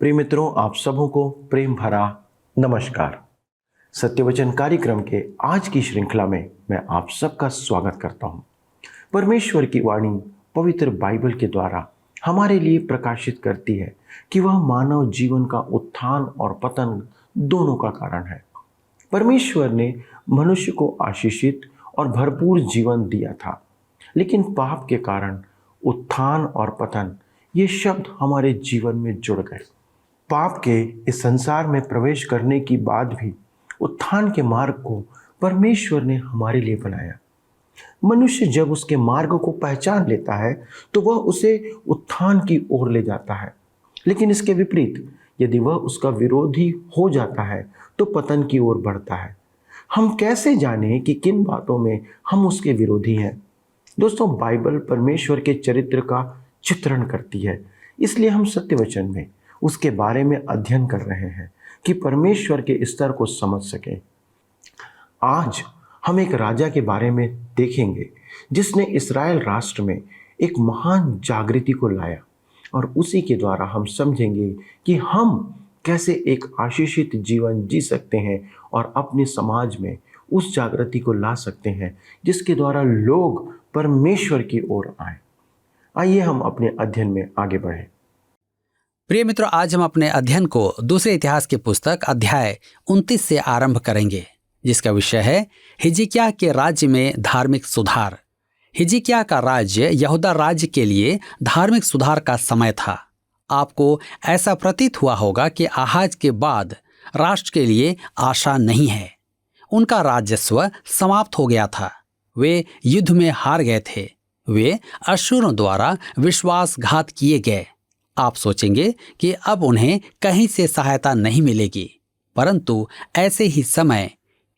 प्रिय मित्रों, आप सबों को प्रेम भरा नमस्कार। सत्यवचन कार्यक्रम के आज की श्रृंखला में मैं आप सबका स्वागत करता हूं। परमेश्वर की वाणी पवित्र बाइबल के द्वारा हमारे लिए प्रकाशित करती है कि वह मानव जीवन का उत्थान और पतन दोनों का कारण है। परमेश्वर ने मनुष्य को आशीषित और भरपूर जीवन दिया था, लेकिन पाप के कारण उत्थान और पतन ये शब्द हमारे जीवन में जुड़ गए। पाप के इस संसार में प्रवेश करने के बाद भी उत्थान के मार्ग को परमेश्वर ने हमारे लिए बनाया। मनुष्य जब उसके मार्ग को पहचान लेता है तो वह उसे उत्थान की ओर ले जाता है, लेकिन इसके विपरीत यदि वह उसका विरोधी हो जाता है तो पतन की ओर बढ़ता है। हम कैसे जानें कि किन बातों में हम उसके विरोधी हैं? दोस्तों, बाइबल परमेश्वर के चरित्र का चित्रण करती है, इसलिए हम सत्यवचन में उसके बारे में अध्ययन कर रहे हैं कि परमेश्वर के स्तर को समझ सकें। आज हम एक राजा के बारे में देखेंगे जिसने इस्राएल राष्ट्र में एक महान जागृति को लाया, और उसी के द्वारा हम समझेंगे कि हम कैसे एक आशीषित जीवन जी सकते हैं और अपने समाज में उस जागृति को ला सकते हैं जिसके द्वारा लोग परमेश्वर की ओर आए। आइए हम अपने अध्ययन में आगे बढ़ें। प्रिय मित्रों, आज हम अपने अध्ययन को दूसरे इतिहास की पुस्तक अध्याय 29 से आरंभ करेंगे, जिसका विषय है हिजकिय्याह के राज्य में धार्मिक सुधार। हिजकिय्याह का राज्य यहूदा राज्य के लिए धार्मिक सुधार का समय था। आपको ऐसा प्रतीत हुआ होगा कि आहाज के बाद राष्ट्र के लिए आशा नहीं है। उनका राजस्व समाप्त हो गया था। वे युद्ध में हार गए थे। वे अश्शूरों द्वारा विश्वासघात किए गए। आप सोचेंगे कि अब उन्हें कहीं से सहायता नहीं मिलेगी, परंतु ऐसे ही समय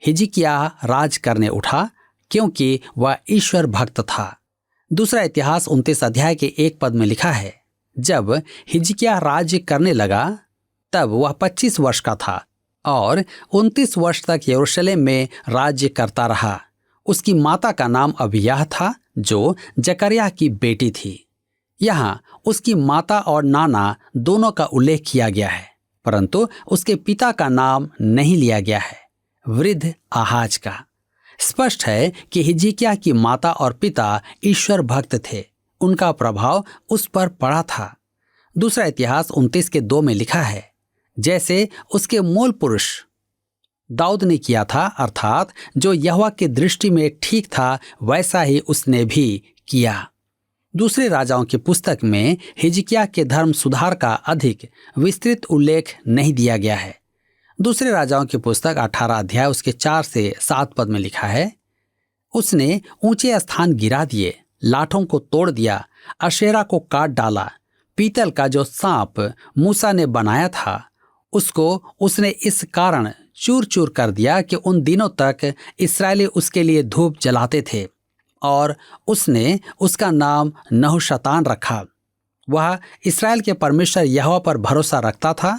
हिजकिय्याह राज करने उठा, क्योंकि वह ईश्वर भक्त था। दूसरा इतिहास 29 अध्याय के 1 पद में लिखा है, जब हिजकिय्याह राज्य करने लगा तब वह 25 वर्ष का था और 29 वर्ष तक यरूशलेम में राज्य करता रहा। उसकी माता का नाम अबिय्याह था, जो जकर्याह की बेटी थी। यहाँ उसकी माता और नाना दोनों का उल्लेख किया गया है, परंतु उसके पिता का नाम नहीं लिया गया है, वृद्ध आहाज का। स्पष्ट है कि हिजकिय्याह की माता और पिता ईश्वर भक्त थे। उनका प्रभाव उस पर पड़ा था। दूसरा इतिहास 29 के 2 में लिखा है, जैसे उसके मूल पुरुष दाऊद ने किया था, अर्थात जो यहोवा की दृष्टि में ठीक था, वैसा ही उसने भी किया। दूसरे राजाओं की पुस्तक में हिजकिय्याह के धर्म सुधार का अधिक विस्तृत उल्लेख नहीं दिया गया है। दूसरे राजाओं की पुस्तक 18 अध्याय उसके 4 से 7 पद में लिखा है, उसने ऊंचे स्थान गिरा दिए, लाठों को तोड़ दिया, अशेरा को काट डाला। पीतल का जो सांप मूसा ने बनाया था, उसको उसने इस कारण चूर चूर कर दिया कि उन दिनों तक इस्राएली उसके लिए धूप जलाते थे, और उसने उसका नाम नहुशतान रखा। वह इस्राएल के परमेश्वर यहोवा पर भरोसा रखता था,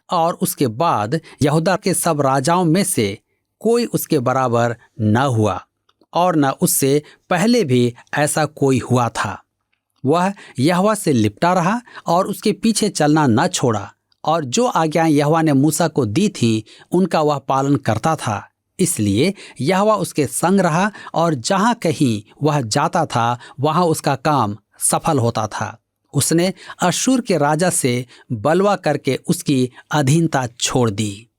और उसके बाद यहूदा के सब राजाओं में से कोई उसके बराबर न हुआ, और न उससे पहले भी ऐसा कोई हुआ था। वह यहोवा से लिपटा रहा और उसके पीछे चलना न छोड़ा, और जो आज्ञाएं यहोवा ने मूसा को दी थी उनका वह पालन करता था। इसलिए यहोवा उसके संग रहा, और जहां कहीं वह जाता था वहां उसका काम सफल होता था। उसने अश्शूर के राजा से बलवा करके उसकी अधीनता छोड़ दी।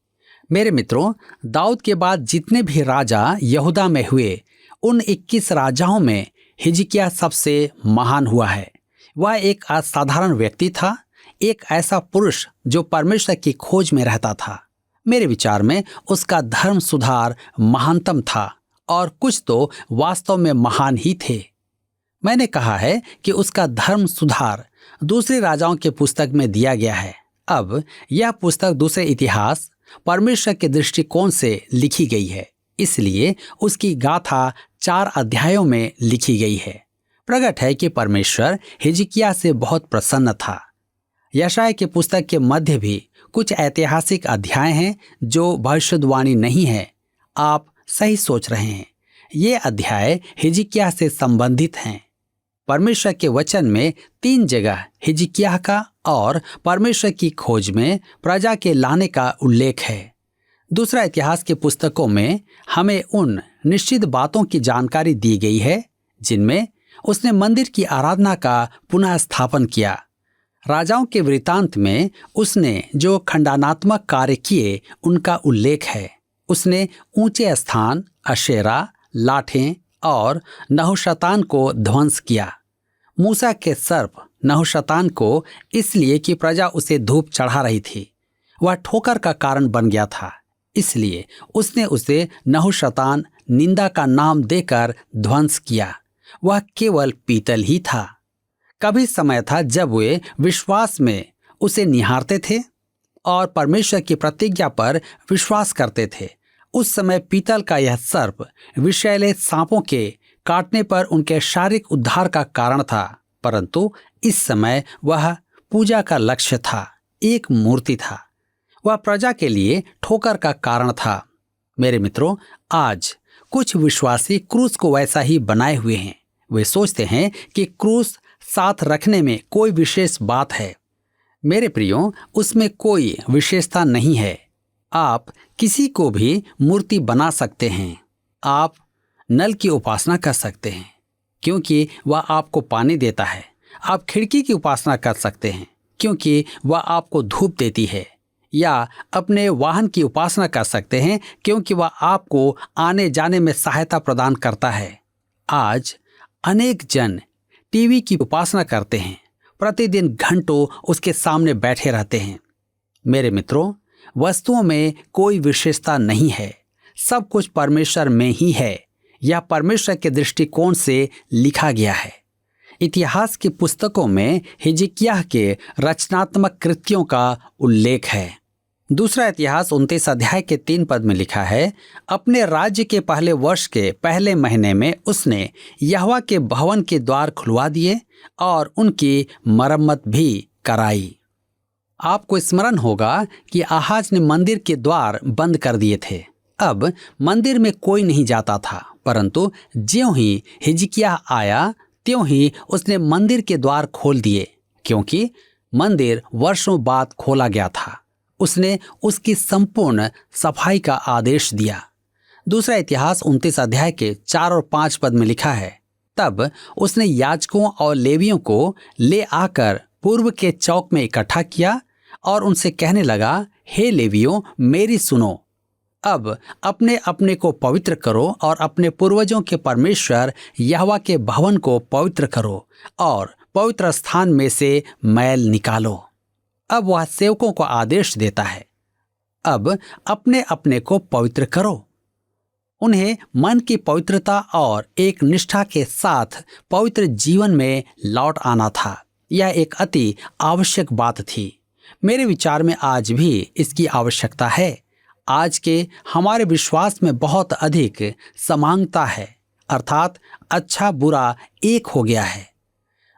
मेरे मित्रों, दाऊद के बाद जितने भी राजा यहूदा में हुए, उन 21 राजाओं में हिजकिय्याह सबसे महान हुआ है। वह एक असाधारण व्यक्ति था, एक ऐसा पुरुष जो परमेश्वर की खोज में रहता था। मेरे विचार में उसका धर्म सुधार महानतम था, और कुछ तो वास्तव में महान ही थे। मैंने कहा है कि उसका धर्म सुधार दूसरे राजाओं के पुस्तक में दिया गया है। अब यह पुस्तक दूसरे इतिहास परमेश्वर के दृष्टिकोण से लिखी गई है, इसलिए उसकी गाथा 4 अध्यायों में लिखी गई है। प्रकट है कि परमेश्वर हिजकिय्याह से बहुत प्रसन्न था। यशायाह की पुस्तक के मध्य भी कुछ ऐतिहासिक अध्याय हैं जो भविष्यवाणी नहीं है। आप सही सोच रहे हैं, ये अध्याय हिजकिय्याह से संबंधित हैं। परमेश्वर के वचन में 3 जगह हिजकिय्याह का और परमेश्वर की खोज में प्रजा के लाने का उल्लेख है। दूसरा इतिहास की पुस्तकों में हमें उन निश्चित बातों की जानकारी दी गई है जिनमें उसने मंदिर की आराधना का पुनः स्थापन किया। राजाओं के वृत्तांत में उसने जो खंडानात्मक कार्य किए उनका उल्लेख है। उसने ऊंचे स्थान, अशेरा, लाठें और नहुशतान को ध्वंस किया। मूसा के सर्प नहुशतान को इसलिए कि प्रजा उसे धूप चढ़ा रही थी, वह ठोकर का कारण बन गया था, इसलिए उसने उसे नहुशतान निंदा का नाम देकर ध्वंस किया। वह केवल पीतल ही था। कभी समय था जब वे विश्वास में उसे निहारते थे और परमेश्वर की प्रतिज्ञा पर विश्वास करते थे। उस समय पीतल का यह सर्प विषैले सांपों के काटने पर उनके शारीरिक उद्धार का कारण था, परंतु इस समय वह पूजा का लक्ष्य था, एक मूर्ति था। वह प्रजा के लिए ठोकर का कारण था। मेरे मित्रों, आज कुछ विश्वासी क्रूस को वैसा ही बनाए हुए हैं। वे सोचते हैं कि क्रूस साथ रखने में कोई विशेष बात है। मेरे प्रियो, उसमें कोई विशेषता नहीं है। आप किसी को भी मूर्ति बना सकते हैं। आप नल की उपासना कर सकते हैं क्योंकि वह आपको पानी देता है। आप खिड़की की उपासना कर सकते हैं क्योंकि वह आपको धूप देती है। या अपने वाहन की उपासना कर सकते हैं क्योंकि वह आपको आने जाने में सहायता प्रदान करता है। आज अनेक जन टीवी की उपासना करते हैं, प्रतिदिन घंटों उसके सामने बैठे रहते हैं। मेरे मित्रों, वस्तुओं में कोई विशेषता नहीं है, सब कुछ परमेश्वर में ही है। यह परमेश्वर के दृष्टिकोण से लिखा गया है। इतिहास की पुस्तकों में हिजकिय्याह के रचनात्मक कृत्यों का उल्लेख है। दूसरा इतिहास 29 अध्याय के 3 पद में लिखा है, अपने राज्य के पहले वर्ष के पहले महीने में उसने यहोवा के भवन के द्वार खुलवा दिए और उनकी मरम्मत भी कराई। आपको स्मरण होगा कि आहाज ने मंदिर के द्वार बंद कर दिए थे। अब मंदिर में कोई नहीं जाता था, परंतु ज्यों ही हिजकिय्याह आया त्यों ही उसने मंदिर के द्वार खोल दिए, क्योंकि मंदिर वर्षों बाद खोला गया था। उसने उसकी संपूर्ण सफाई का आदेश दिया। दूसरा इतिहास 29 अध्याय के 4 और 5 पद में लिखा है, तब उसने याजकों और लेवियों को ले आकर पूर्व के चौक में इकट्ठा किया और उनसे कहने लगा, हे लेवियों, मेरी सुनो। अब अपने अपने को पवित्र करो और अपने पूर्वजों के परमेश्वर यहोवा के भवन को पवित्र करो और पवित्र स्थान में से मैल निकालो। अब वह सेवकों को आदेश देता है, अब अपने अपने को पवित्र करो। उन्हें मन की पवित्रता और एक निष्ठा के साथ पवित्र जीवन में लौट आना था। यह एक अति आवश्यक बात थी। मेरे विचार में आज भी इसकी आवश्यकता है। आज के हमारे विश्वास में बहुत अधिक समानता है, अर्थात अच्छा बुरा एक हो गया है।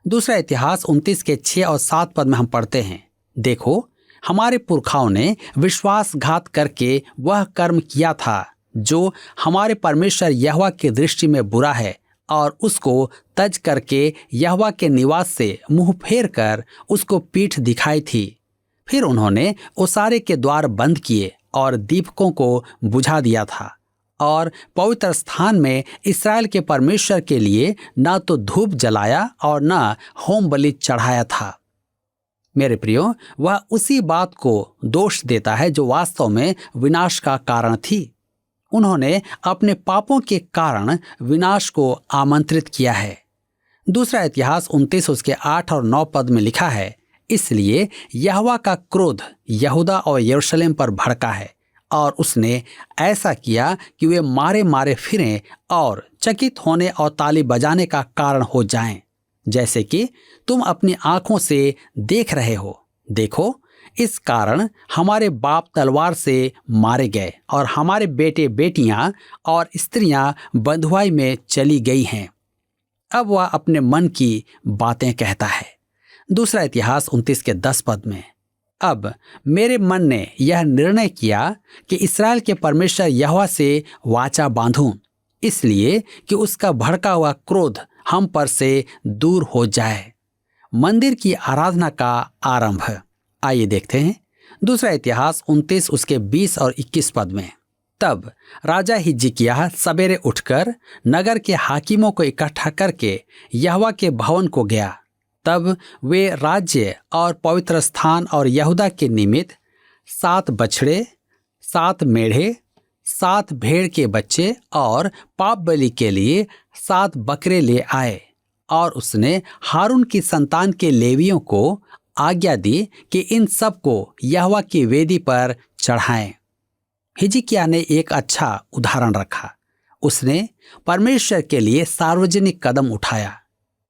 दूसरा इतिहास 29 के 6 और 7 पद में हम पढ़ते हैं, देखो, हमारे पुरखाओं ने विश्वासघात करके वह कर्म किया था जो हमारे परमेश्वर यहोवा की दृष्टि में बुरा है, और उसको तज करके यहोवा के निवास से मुंह फेर कर उसको पीठ दिखाई थी। फिर उन्होंने ओसारे के द्वार बंद किए और दीपकों को बुझा दिया था, और पवित्र स्थान में इस्राएल के परमेश्वर के लिए न तो धूप जलाया और न होम बलि चढ़ाया था। मेरे प्रियो, वह उसी बात को दोष देता है जो वास्तव में विनाश का कारण थी। उन्होंने अपने पापों के कारण विनाश को आमंत्रित किया है। दूसरा इतिहास 29 उसके 8 और 9 पद में लिखा है, इसलिए यहोवा का क्रोध यहूदा और यरूशलेम पर भड़का है, और उसने ऐसा किया कि वे मारे मारे फिरें और चकित होने और ताली बजाने का कारण हो जाएं, जैसे कि तुम अपनी आंखों से देख रहे हो। देखो, इस कारण हमारे बाप तलवार से मारे गए और हमारे बेटे बेटियां और स्त्रियां बंधुआई में चली गई हैं। अब वह अपने मन की बातें कहता है। दूसरा इतिहास 29 के 10 पद में, अब मेरे मन ने यह निर्णय किया कि इस्राएल के परमेश्वर यहोवा से वाचा बांधूं, इसलिए कि उसका भड़का हुआ क्रोध हम पर से दूर हो जाए। मंदिर की आराधना का आरंभ। आइए देखते हैं दूसरा इतिहास 29 उसके 20 और 21 पद में। तब राजा हिजकिय्याह सवेरे उठकर नगर के हाकिमों को इकट्ठा करके यहोवा के भवन को गया। तब वे राज्य और पवित्र स्थान और यहूदा के निमित्त 7 बछड़े, 7 मेढ़े, 7 भेड़ के बच्चे और पाप बलि के लिए 7 बकरे ले आए। और उसने हारून की संतान के लेवियों को आज्ञा दी कि इन सब को यहोवा की वेदी पर चढ़ाएं। हिजकिय्याह ने एक अच्छा उदाहरण रखा। उसने परमेश्वर के लिए सार्वजनिक कदम उठाया।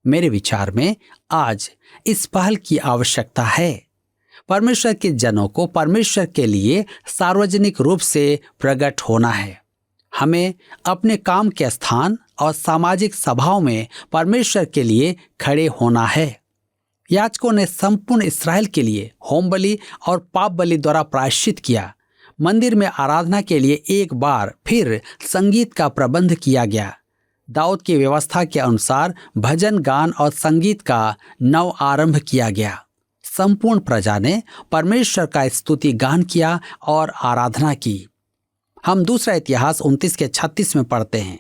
मेरे विचार में आज इस पहल की आवश्यकता है। परमेश्वर के जनों को परमेश्वर के लिए सार्वजनिक रूप से प्रकट होना है। हमें अपने काम के स्थान और सामाजिक सभाओं में परमेश्वर के लिए खड़े होना है। याजकों ने संपूर्ण इस्राएल के लिए होम बलि और पाप बलि द्वारा प्रायश्चित किया। मंदिर में आराधना के लिए एक बार फिर संगीत का प्रबंध किया गया। दाऊद की व्यवस्था के अनुसार भजन गान और संगीत का नव आरंभ किया गया। संपूर्ण प्रजा ने परमेश्वर का स्तुति गान किया और आराधना की। हम दूसरा इतिहास 29 के 36 में पढ़ते हैं।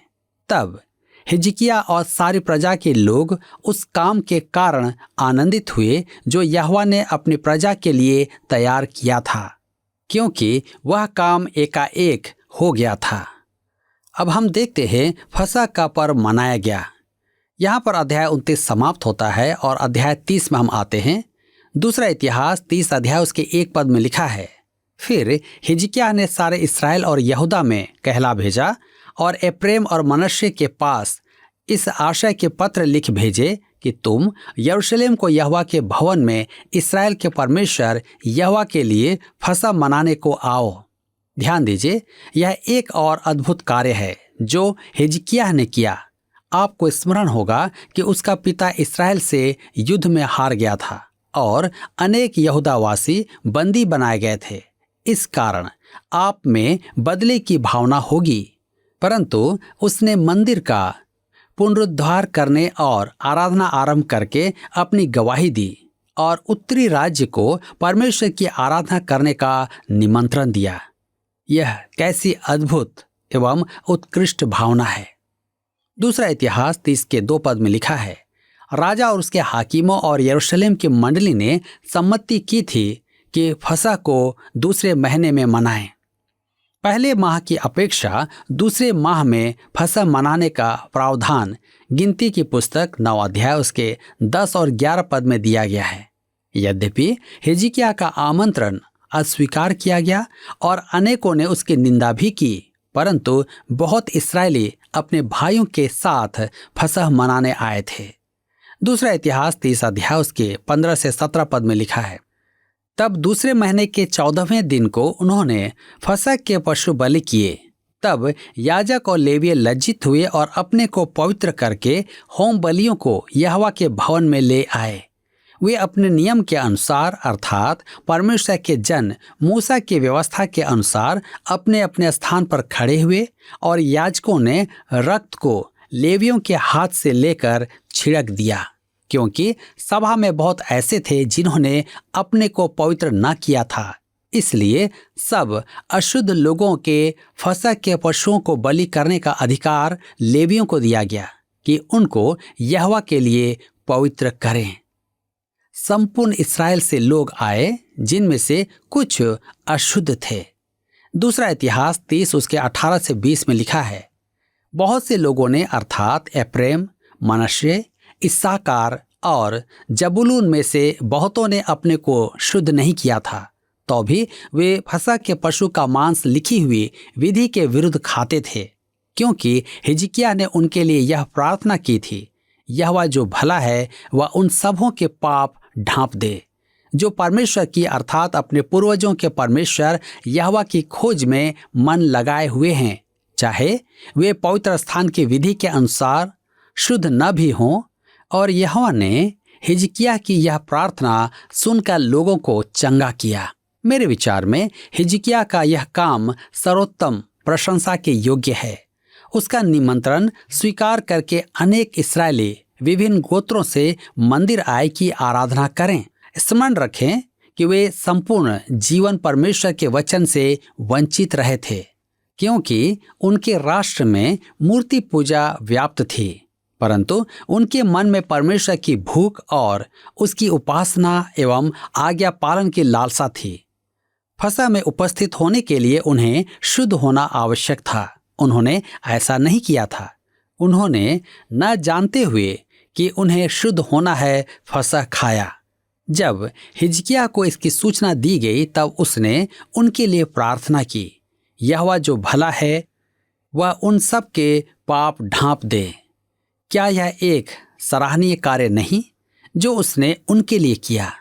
तब हिजकिय्याह और सारी प्रजा के लोग उस काम के कारण आनंदित हुए जो यहोवा ने अपनी प्रजा के लिए तैयार किया था, क्योंकि वह काम एकाएक हो गया था। अब हम देखते हैं फसह का पर्व मनाया गया। यहाँ पर अध्याय 29 समाप्त होता है और अध्याय 30 में हम आते हैं। दूसरा इतिहास 30 अध्याय उसके 1 पद में लिखा है, फिर हिजकिय्याह ने सारे इस्राएल और यहूदा में कहला भेजा और एप्रैम और मनश्शे के पास इस आशय के पत्र लिख भेजे कि तुम यरूशलेम को यहोवा के भवन में इस्राएल के परमेश्वर यहोवा के लिए फसह मनाने को आओ। ध्यान दीजिए, यह एक और अद्भुत कार्य है जो हिजकिय्याह ने किया। आपको स्मरण होगा कि उसका पिता इस्राएल से युद्ध में हार गया था और अनेक यहूदावासी बंदी बनाए गए थे। इस कारण आप में बदले की भावना होगी, परंतु उसने मंदिर का पुनरुद्धार करने और आराधना आरंभ करके अपनी गवाही दी और उत्तरी राज्य को परमेश्वर की आराधना करने का निमंत्रण दिया। यह कैसी अद्भुत एवं उत्कृष्ट भावना है। दूसरा इतिहास 30 के 2 पद में लिखा है, राजा और उसके हाकिमों और यरूशलेम की मंडली ने सम्मति की थी कि फसह को दूसरे महीने में मनाएं। पहले माह की अपेक्षा दूसरे माह में फसह मनाने का प्रावधान गिनती की पुस्तक 9 अध्याय उसके 10 और 11 पद में दिया गया है। यद्यपि हिजकिय्याह का आमंत्रण अस्वीकार किया गया और अनेकों ने उसकी निंदा भी की, परंतु बहुत इस्राएली अपने भाइयों के साथ फसह मनाने आए थे। दूसरा इतिहास 30 अध्याय उसके 15 से 17 पद में लिखा है, तब दूसरे महीने के 14वें दिन को उन्होंने फसह के पशु बलि किए। तब याजक और लेवीय लज्जित हुए और अपने को पवित्र करके होम बलियों को यहोवा के भवन में ले आए। वे अपने नियम के अनुसार अर्थात परमेश्वर के जन मूसा की व्यवस्था के अनुसार अपने अपने स्थान पर खड़े हुए और याजकों ने रक्त को लेवियों के हाथ से लेकर छिड़क दिया, क्योंकि सभा में बहुत ऐसे थे जिन्होंने अपने को पवित्र न किया था। इसलिए सब अशुद्ध लोगों के फसह के पशुओं को बलि करने का अधिकार लेवियों को दिया गया कि उनको यहोवा के लिए पवित्र करें। संपूर्ण इस्राएल से लोग आए, जिनमें से कुछ अशुद्ध थे। दूसरा इतिहास 30 उसके 18 से 20 में लिखा है, बहुत से लोगों ने अर्थात एप्रैम, मनश्शे, इस्साकार और जबूलून में से बहुतों ने अपने को शुद्ध नहीं किया था, तो भी वे फसह के पशु का मांस लिखी हुई विधि के विरुद्ध खाते थे, क्योंकि हिजकिय्याह ने उनके लिए यह प्रार्थना की थी, यहोवा जो भला है वह उन सबों के पाप ढांप दे जो परमेश्वर की अर्थात अपने पूर्वजों के परमेश्वर यहोवा की खोज में मन लगाए हुए हैं, चाहे वे पवित्र स्थान की विधि के अनुसार शुद्ध न भी हों। और यहोवा ने हिजकिय्याह की यह प्रार्थना सुनकर लोगों को चंगा किया। मेरे विचार में हिजकिय्याह का यह काम सर्वोत्तम प्रशंसा के योग्य है। उसका निमंत्रण स्वीकार करके अनेक इस्राएली विभिन्न गोत्रों से मंदिर आए कि आराधना करें। स्मरण रखें कि वे संपूर्ण जीवन परमेश्वर के वचन से वंचित रहे थे, क्योंकि उनके राष्ट्र में मूर्ति पूजा व्याप्त थी, परंतु उनके मन में परमेश्वर की भूख और उसकी उपासना एवं आज्ञा पालन की लालसा थी। फसह में उपस्थित होने के लिए उन्हें शुद्ध होना आवश्यक था। उन्होंने ऐसा नहीं किया था। उन्होंने न जानते हुए कि उन्हें शुद्ध होना है फसह खाया। जब हिजकिय्याह को इसकी सूचना दी गई तब उसने उनके लिए प्रार्थना की, यहोवा जो भला है वह उन सब के पाप ढांप दे। क्या यह एक सराहनीय कार्य नहीं जो उसने उनके लिए किया?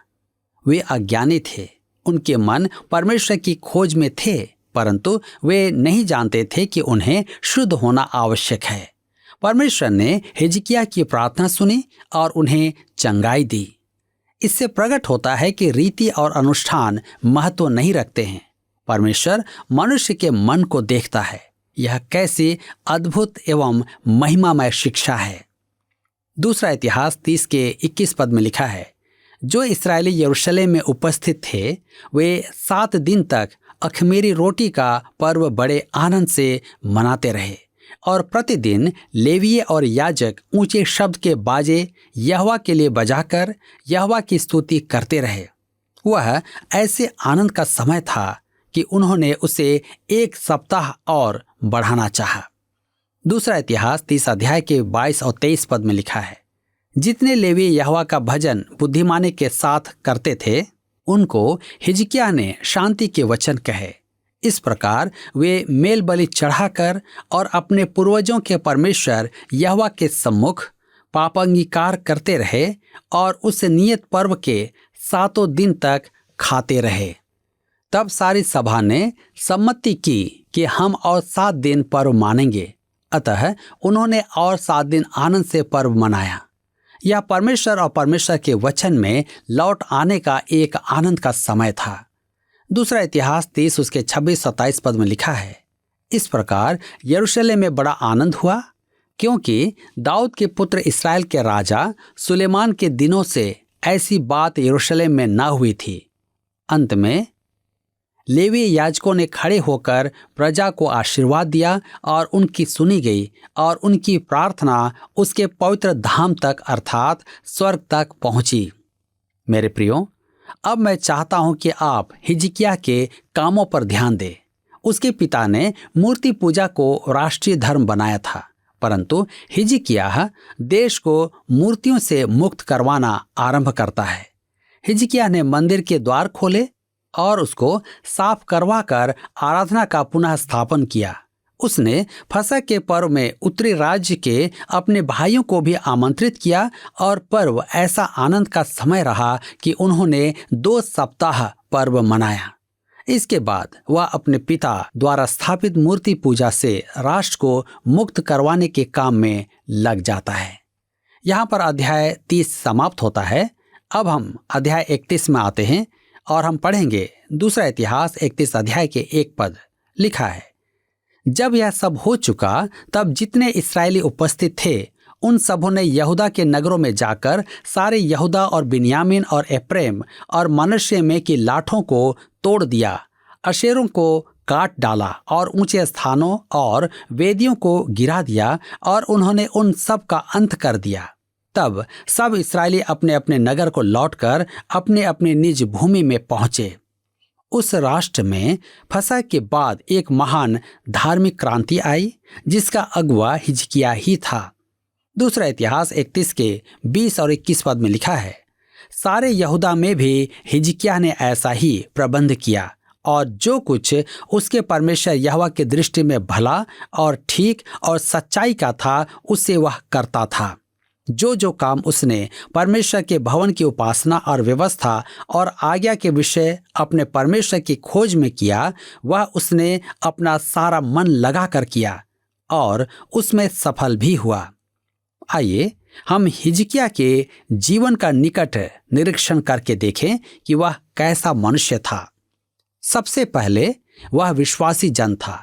वे अज्ञानी थे, उनके मन परमेश्वर की खोज में थे, परंतु वे नहीं जानते थे कि उन्हें शुद्ध होना आवश्यक है। परमेश्वर ने हिजकिय्याह की प्रार्थना सुनी और उन्हें चंगाई दी। इससे प्रकट होता है कि रीति और अनुष्ठान महत्व नहीं रखते हैं। परमेश्वर मनुष्य के मन को देखता है। यह कैसी अद्भुत एवं महिमामय शिक्षा है। दूसरा इतिहास 30 के 21 पद में लिखा है, जो इस्राएली यरूशलेम में उपस्थित थे वे 7 दिन तक अख़मीरी रोटी का पर्व बड़े आनंद से मनाते रहे और प्रतिदिन लेवीय और याजक ऊंचे शब्द के बाजे यहोवा के लिए बजाकर यहोवा की स्तुति करते रहे। वह ऐसे आनंद का समय था कि उन्होंने उसे 1 सप्ताह और बढ़ाना चाहा। दूसरा इतिहास 30 अध्याय के 22 और 23 पद में लिखा है, जितने लेवी यहोवा का भजन बुद्धिमानी के साथ करते थे उनको हिजकिय्याह ने शांति के वचन कहे। इस प्रकार वे मेल बलि चढ़ाकर और अपने पूर्वजों के परमेश्वर यहोवा के सम्मुख पापांगीकार करते रहे और उस नियत पर्व के 7 दिन तक खाते रहे। तब सारी सभा ने सम्मति की कि हम और 7 दिन पर्व मानेंगे। अतः उन्होंने और 7 दिन आनंद से पर्व मनाया। यह परमेश्वर और परमेश्वर के वचन में लौट आने का एक आनंद का समय था। दूसरा इतिहास 30 उसके 26-27 पद में लिखा है, इस प्रकार यरूशलेम में बड़ा आनंद हुआ, क्योंकि दाऊद के पुत्र इस्राएल के राजा सुलेमान के दिनों से ऐसी बात यरूशलेम में न हुई थी। अंत में लेवी याजकों ने खड़े होकर प्रजा को आशीर्वाद दिया और उनकी सुनी गई और उनकी प्रार्थना उसके पवित्र धाम तक अर्थात स्वर्ग तक पहुंची। मेरे प्रियो, अब मैं चाहता हूं कि आप हिजकिय्याह के कामों पर ध्यान दें। उसके पिता ने मूर्ति पूजा को राष्ट्रीय धर्म बनाया था, परंतु हिजकिय्याह देश को मूर्तियों से मुक्त करवाना आरंभ करता है। हिजकिय्याह ने मंदिर के द्वार खोले और उसको साफ करवाकर आराधना का पुनः स्थापन किया। उसने फसह के पर्व में उत्तरी राज्य के अपने भाइयों को भी आमंत्रित किया और पर्व ऐसा आनंद का समय रहा कि उन्होंने 2 सप्ताह पर्व मनाया। इसके बाद वह अपने पिता द्वारा स्थापित मूर्ति पूजा से राष्ट्र को मुक्त करवाने के काम में लग जाता है। यहाँ पर अध्याय 30 समाप्त होता है। अब हम अध्याय 31 में आते हैं और हम पढ़ेंगे दूसरा इतिहास 31 अध्याय के 1 पद। लिखा है, जब यह सब हो चुका तब जितने इस्राएली उपस्थित थे उन सबों ने यहूदा के नगरों में जाकर सारे यहूदा और बिन्यामीन और एप्रैम और मनश्शे में की लाठों को तोड़ दिया, अशेरों को काट डाला और ऊंचे स्थानों और वेदियों को गिरा दिया और उन्होंने उन सब का अंत कर दिया। तब सब इस्राएली अपने अपने नगर को लौटकर अपने अपने निज भूमि में पहुंचे। उस राष्ट्र में फसह के बाद एक महान धार्मिक क्रांति आई जिसका अगुवा हिजकिय्याह ही था। दूसरा इतिहास 31 के 20 और 21 पद में लिखा है, सारे यहूदा में भी हिजकिय्याह ने ऐसा ही प्रबंध किया और जो कुछ उसके परमेश्वर यहोवा की दृष्टि में भला और ठीक और सच्चाई का था उसे वह करता था। जो काम उसने परमेश्वर के भवन की उपासना और व्यवस्था और आज्ञा के विषय अपने परमेश्वर की खोज में किया, वह उसने अपना सारा मन लगाकर किया और उसमें सफल भी हुआ। आइए हम हिजकिय्याह के जीवन का निकट निरीक्षण करके देखें कि वह कैसा मनुष्य था। सबसे पहले वह विश्वासी जन था।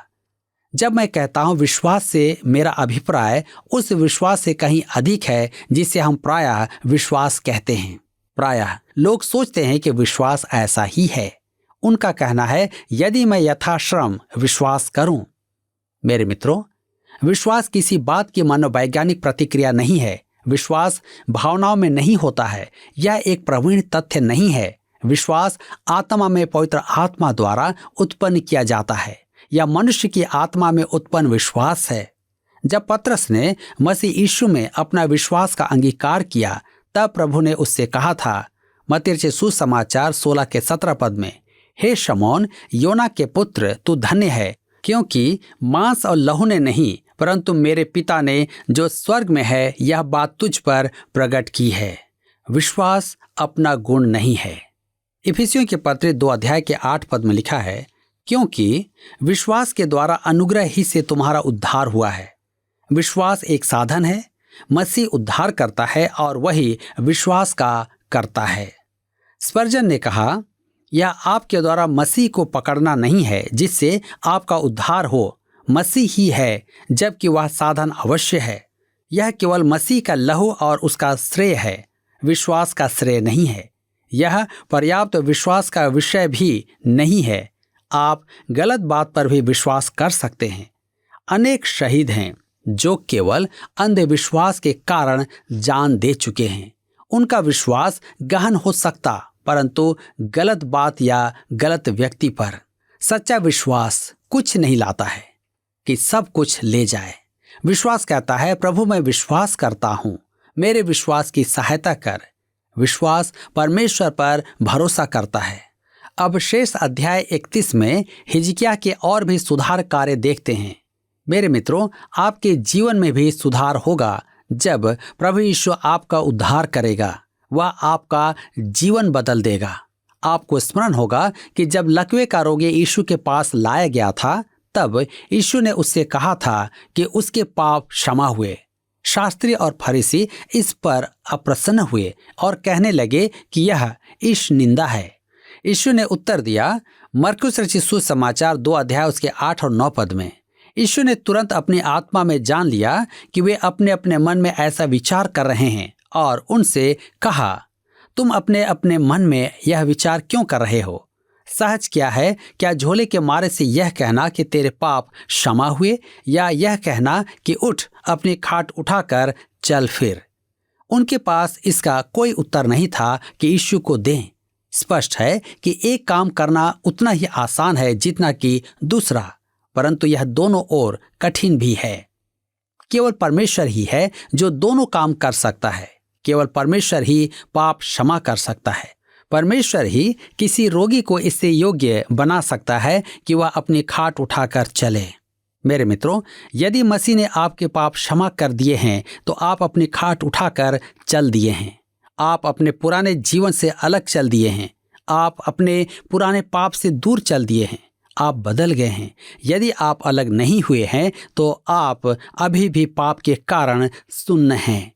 जब मैं कहता हूं विश्वास से, मेरा अभिप्राय उस विश्वास से कहीं अधिक है जिसे हम प्रायः विश्वास कहते हैं। प्रायः लोग सोचते हैं कि विश्वास ऐसा ही है। उनका कहना है, यदि मैं यथाश्रम विश्वास करूं। मेरे मित्रों, विश्वास किसी बात की मनोवैज्ञानिक प्रतिक्रिया नहीं है। विश्वास भावनाओं में नहीं होता है। यह एक प्रवीण तथ्य नहीं है। विश्वास आत्मा में पवित्र आत्मा द्वारा उत्पन्न किया जाता है, या मनुष्य की आत्मा में उत्पन्न विश्वास है। जब पतरस ने मसीह यीशु में अपना विश्वास का अंगीकार किया, तब प्रभु ने उससे कहा था, मत्ती रचित सुसमाचार 16 के 17 पद में, हे शमौन, योना के पुत्र, तू धन्य है, क्योंकि मांस और लहू ने नहीं, परंतु मेरे पिता ने जो स्वर्ग में है यह बात तुझ पर प्रकट की है। विश्वास अपना गुण नहीं है। इफिसियों के पत्र 2 अध्याय के 8 पद में लिखा है, क्योंकि विश्वास के द्वारा अनुग्रह ही से तुम्हारा उद्धार हुआ है। विश्वास एक साधन है। मसीह उद्धार करता है और वही विश्वास का करता है। स्पर्जन ने कहा, यह आपके द्वारा मसीह को पकड़ना नहीं है जिससे आपका उद्धार हो, मसीह ही है, जबकि वह साधन अवश्य है। यह केवल मसीह का लहू और उसका श्रेय है, विश्वास का श्रेय नहीं है। यह पर्याप्त विश्वास का विषय भी नहीं है। आप गलत बात पर भी विश्वास कर सकते हैं। अनेक शहीद हैं जो केवल अंधविश्वास के कारण जान दे चुके हैं। उनका विश्वास गहन हो सकता, परंतु गलत बात या गलत व्यक्ति पर। सच्चा विश्वास कुछ नहीं लाता है कि सब कुछ ले जाए। विश्वास कहता है, प्रभु मैं विश्वास करता हूं, मेरे विश्वास की सहायता कर। विश्वास परमेश्वर पर भरोसा करता है। अब शेष अध्याय 31 में हिजकिय्याह के और भी सुधार कार्य देखते हैं। मेरे मित्रों, आपके जीवन में भी सुधार होगा जब प्रभु यीशु आपका उद्धार करेगा। वह आपका जीवन बदल देगा। आपको स्मरण होगा कि जब लकवे का रोगी यीशु के पास लाया गया था, तब यीशु ने उससे कहा था कि उसके पाप क्षमा हुए। शास्त्री और फरीसी इस पर अप्रसन्न हुए और कहने लगे कि यह ईश निंदा है। यीशु ने उत्तर दिया, मरकुस रचित सुसमाचार 2 अध्याय उसके 8 और 9 पद में। यीशु ने तुरंत अपनी आत्मा में जान लिया कि वे अपने अपने मन में ऐसा विचार कर रहे हैं और उनसे कहा, तुम अपने अपने मन में यह विचार क्यों कर रहे हो? सहज क्या है? क्या झोले के मारे से यह कहना कि तेरे पाप क्षमा हुए, या यह कहना कि उठ अपनी खाट उठाकर चल फिर? उनके पास इसका कोई उत्तर नहीं था कि यीशु को दें। स्पष्ट है कि एक काम करना उतना ही आसान है जितना कि दूसरा, परंतु यह दोनों ओर कठिन भी है। केवल परमेश्वर ही है जो दोनों काम कर सकता है। केवल परमेश्वर ही पाप क्षमा कर सकता है। परमेश्वर ही किसी रोगी को इससे योग्य बना सकता है कि वह अपनी खाट उठाकर चले। मेरे मित्रों, यदि मसीह ने आपके पाप क्षमा कर दिए हैं तो आप अपनी खाट उठाकर चल दिए हैं। आप अपने पुराने जीवन से अलग चल दिए हैं। आप अपने पुराने पाप से दूर चल दिए हैं। आप बदल गए हैं। यदि आप अलग नहीं हुए हैं तो आप अभी भी पाप के कारण सुन्न हैं।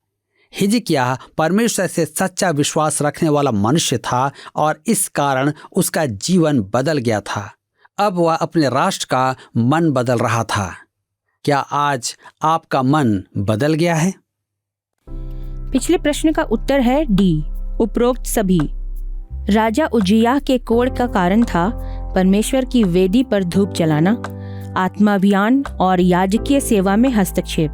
हिजकिय्याह परमेश्वर से सच्चा विश्वास रखने वाला मनुष्य था और इस कारण उसका जीवन बदल गया था। अब वह अपने राष्ट्र का मन बदल रहा था। क्या आज आपका मन बदल गया है? पिछले प्रश्न का उत्तर है डी, उपरोक्त सभी। राजा उज्जियाह के कोढ़ का कारण था परमेश्वर की वेदी पर धूप जलाना, आत्माभियान और याजकीय सेवा में हस्तक्षेप।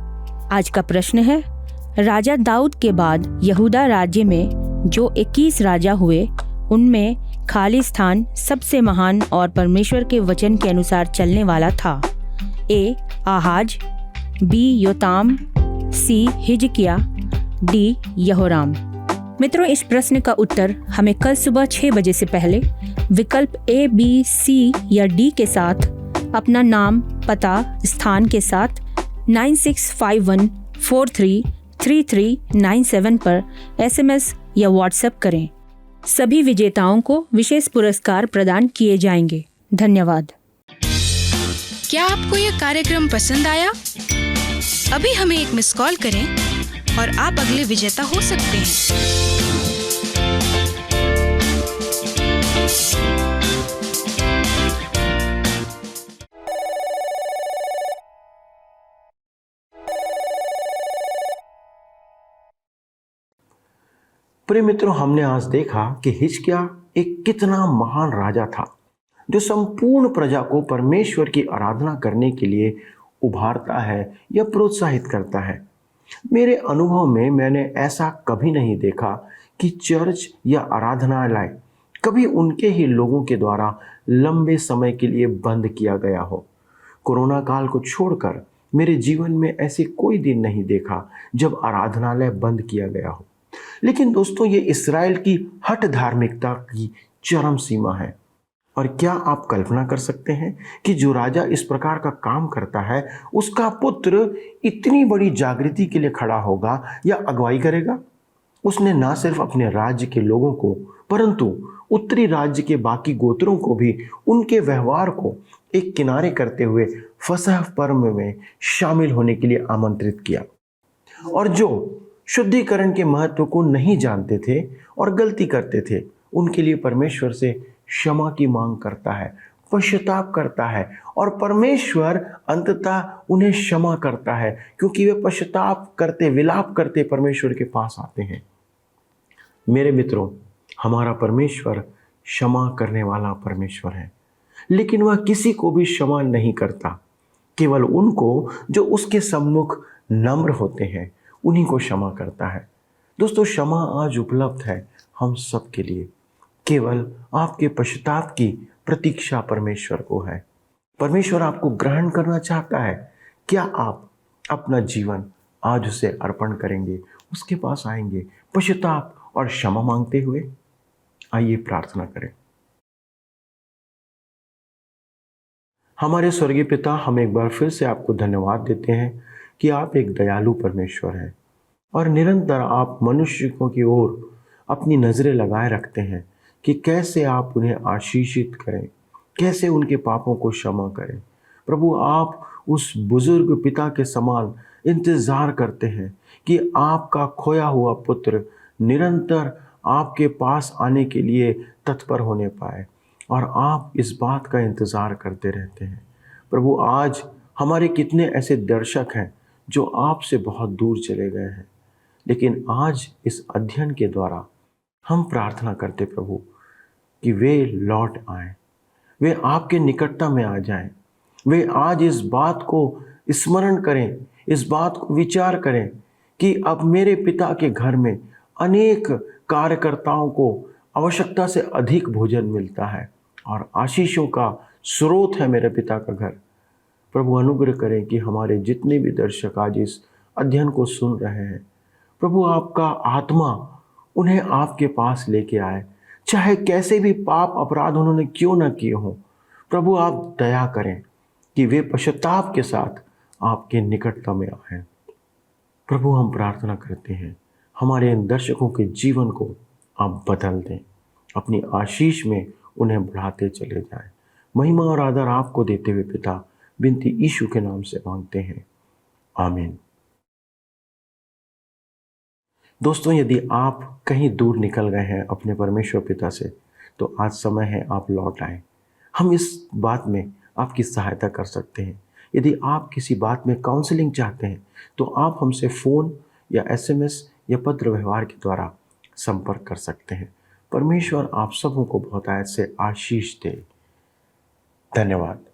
आज का प्रश्न है, राजा दाऊद के बाद यहूदा राज्य में जो 21 राजा हुए, उनमें खाली स्थान सबसे महान और परमेश्वर के वचन के अनुसार चलने वाला था। ए आहाज, बी योताम, सी हिजकिय्याह, डी यहोराम। मित्रों, इस प्रश्न का उत्तर हमें कल सुबह 6 बजे से पहले विकल्प ए, बी, सी या डी के साथ अपना नाम, पता, स्थान के साथ 9651433397 पर SMS या WhatsApp करें। सभी विजेताओं को विशेष पुरस्कार प्रदान किए जाएंगे। धन्यवाद। क्या आपको यह कार्यक्रम पसंद आया? अभी हमें एक मिस कॉल करें और आप अगले विजेता हो सकते हैं। प्रिय मित्रों, हमने आज देखा कि हिजकिय्याह एक कितना महान राजा था जो संपूर्ण प्रजा को परमेश्वर की आराधना करने के लिए उभारता है या प्रोत्साहित करता है। मेरे अनुभव में मैंने ऐसा कभी नहीं देखा कि चर्च या आराधनालय कभी उनके ही लोगों के द्वारा लंबे समय के लिए बंद किया गया हो। कोरोना काल को छोड़कर मेरे जीवन में ऐसे कोई दिन नहीं देखा जब आराधनालय बंद किया गया हो। लेकिन दोस्तों, ये इस्राएल की हठ धार्मिकता की चरम सीमा है। और क्या आप कल्पना कर सकते हैं कि जो राजा इस प्रकार का काम करता है उसका पुत्र इतनी बड़ी जागृति के लिए खड़ा होगा या अगुवाई करेगा? उसने ना सिर्फ अपने राज्य के लोगों को परंतु उत्तरी राज्य के बाकी गोत्रों को भी उनके व्यवहार को एक किनारे करते हुए फसह पर्व में शामिल होने के लिए आमंत्रित किया। और जो शुद्धिकरण के महत्व को नहीं जानते थे और गलती करते थे, उनके लिए परमेश्वर से क्षमा की मांग करता है, पश्चाताप करता है और परमेश्वर अंततः उन्हें क्षमा करता है, क्योंकि वे पश्चाताप करते, विलाप करते परमेश्वर के पास आते हैं। मेरे मित्रों, हमारा परमेश्वर क्षमा करने वाला परमेश्वर है, लेकिन वह किसी को भी क्षमा नहीं करता। केवल उनको जो उसके सम्मुख नम्र होते हैं उन्हीं को क्षमा करता है। दोस्तों, क्षमा आज उपलब्ध है हम सब के लिए। केवल आपके पश्चाताप की प्रतीक्षा परमेश्वर को है। परमेश्वर आपको ग्रहण करना चाहता है। क्या आप अपना जीवन आज उसे अर्पण करेंगे, उसके पास आएंगे पश्चाताप और क्षमा मांगते हुए? आइए प्रार्थना करें। हमारे स्वर्गीय पिता, हम एक बार फिर से आपको धन्यवाद देते हैं कि आप एक दयालु परमेश्वर हैं और निरंतर आप मनुष्यों की ओर अपनी नज़रें लगाए रखते हैं कि कैसे आप उन्हें आशीषित करें, कैसे उनके पापों को क्षमा करें। प्रभु, आप उस बुजुर्ग पिता के समान इंतज़ार करते हैं कि आपका खोया हुआ पुत्र निरंतर आपके पास आने के लिए तत्पर होने पाए, और आप इस बात का इंतज़ार करते रहते हैं। प्रभु, आज हमारे कितने ऐसे दर्शक हैं जो आपसे बहुत दूर चले गए हैं, लेकिन आज इस अध्ययन के द्वारा हम प्रार्थना करते प्रभु कि वे लौट आएं, वे आपके निकटता में आ जाएं। वे आज इस बात को स्मरण करें, इस बात को विचार करें कि अब मेरे पिता के घर में अनेक कार्यकर्ताओं को आवश्यकता से अधिक भोजन मिलता है और आशीषों का स्रोत है मेरे पिता का घर। प्रभु, अनुग्रह करें कि हमारे जितने भी दर्शक आज इस अध्ययन को सुन रहे हैं, प्रभु आपका आत्मा उन्हें आपके पास लेके आए, चाहे कैसे भी पाप अपराध उन्होंने क्यों न किए हों। प्रभु, आप दया करें कि वे पश्चाताप के साथ आपके निकटता में आएं। प्रभु, हम प्रार्थना करते हैं हमारे इन दर्शकों के जीवन को आप बदल दें, अपनी आशीष में उन्हें बढ़ाते चले जाएं। महिमा और आदर आपको देते हुए पिता, बिनती यीशु के नाम से मांगते हैं, आमीन। दोस्तों, यदि आप कहीं दूर निकल गए हैं अपने परमेश्वर पिता से, तो आज समय है आप लौट आएं। हम इस बात में आपकी सहायता कर सकते हैं। यदि आप किसी बात में काउंसलिंग चाहते हैं तो आप हमसे फ़ोन या SMS या पत्र व्यवहार के द्वारा संपर्क कर सकते हैं। परमेश्वर आप सबों को बहुत आयत से आशीष दे। धन्यवाद।